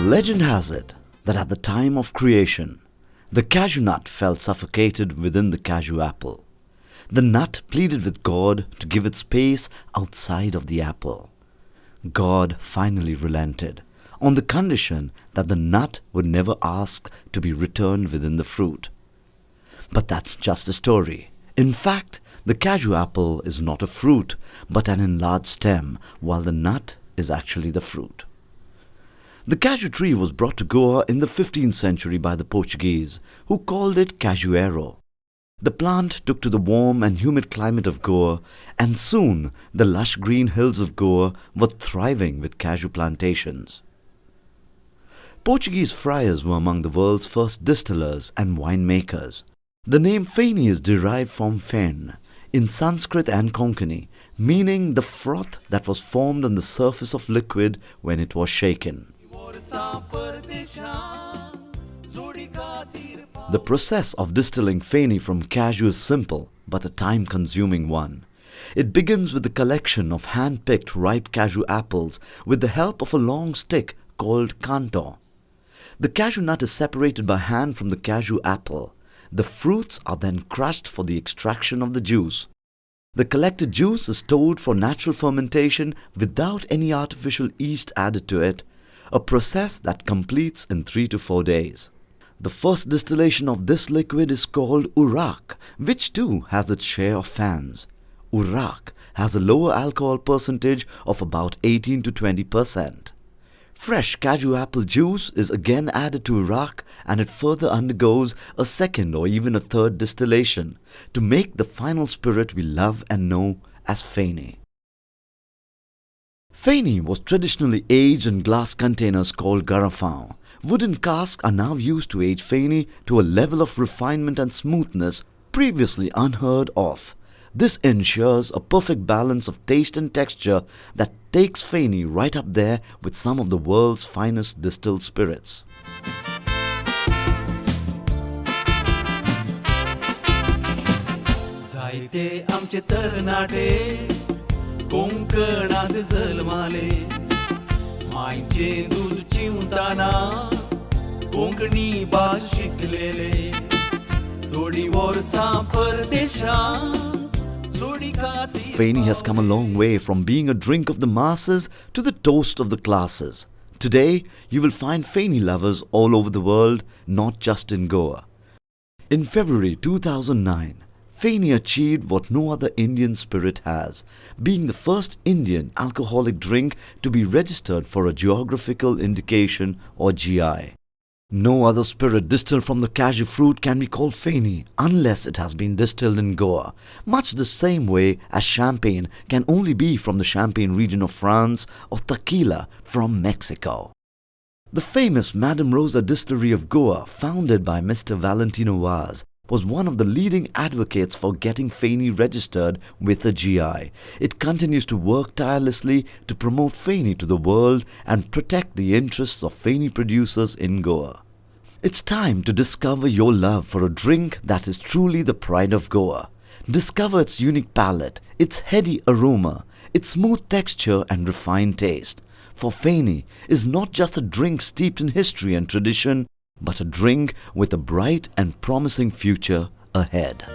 Legend has it that at the time of creation, the cashew nut felt suffocated within the cashew apple. The nut pleaded with God to give it space outside of the apple. God finally relented on the condition that the nut would never ask to be returned within the fruit. But that's just a story. In fact, the cashew apple is not a fruit, but an enlarged stem, while the nut is actually the fruit. The cashew tree was brought to Goa in the 15th century by the Portuguese, who called it cajueiro. The plant took to the warm and humid climate of Goa, and soon the lush green hills of Goa were thriving with cashew plantations. Portuguese friars were among the world's first distillers and winemakers. The name Feni is derived from fen, in Sanskrit and Konkani, meaning the froth that was formed on the surface of liquid when it was shaken. The process of distilling Feni from cashew is simple, but a time-consuming one. It begins with the collection of hand-picked ripe cashew apples with the help of a long stick called kanto. The cashew nut is separated by hand from the cashew apple. The fruits are then crushed for the extraction of the juice. The collected juice is stored for natural fermentation without any artificial yeast added to it, a process that completes in 3 to 4 days. The first distillation of this liquid is called urak, which too has its share of fans. Urak has a lower alcohol percentage of about 18 to 20%. Fresh cashew apple juice is again added to urak, and it further undergoes a second or even a third distillation to make the final spirit we love and know as Feni. Feni was traditionally aged in glass containers called garrafão. Wooden casks are now used to age Feni to a level of refinement and smoothness previously unheard of. This ensures a perfect balance of taste and texture that takes Feni right up there with some of the world's finest distilled spirits. कोंकणात जल्माले मायचे दूध चिवताना कोंकणी भास शिकलेले थोडी वर्सां परदेशांत जोडी खातीर. Feni has come a long way from being a drink of the masses to the toast of the classes. Today, you will find Feni lovers all over the world, not just in Goa. In February 2009, Feni achieved what no other Indian spirit has, being the first Indian alcoholic drink to be registered for a Geographical Indication or GI. No other spirit distilled from the cashew fruit can be called Feni unless it has been distilled in Goa, much the same way as champagne can only be from the Champagne region of France or tequila from Mexico. The famous Madame Rosa distillery of Goa, founded by Mr. Valentino Vaz, was one of the leading advocates for getting Feni registered with a GI. It continues to work tirelessly to promote Feni to the world and protect the interests of Feni producers in Goa. It's time to discover your love for a drink that is truly the pride of Goa. Discover its unique palate, its heady aroma, its smooth texture and refined taste. For Feni is not just a drink steeped in history and tradition, but a drink with a bright and promising future ahead.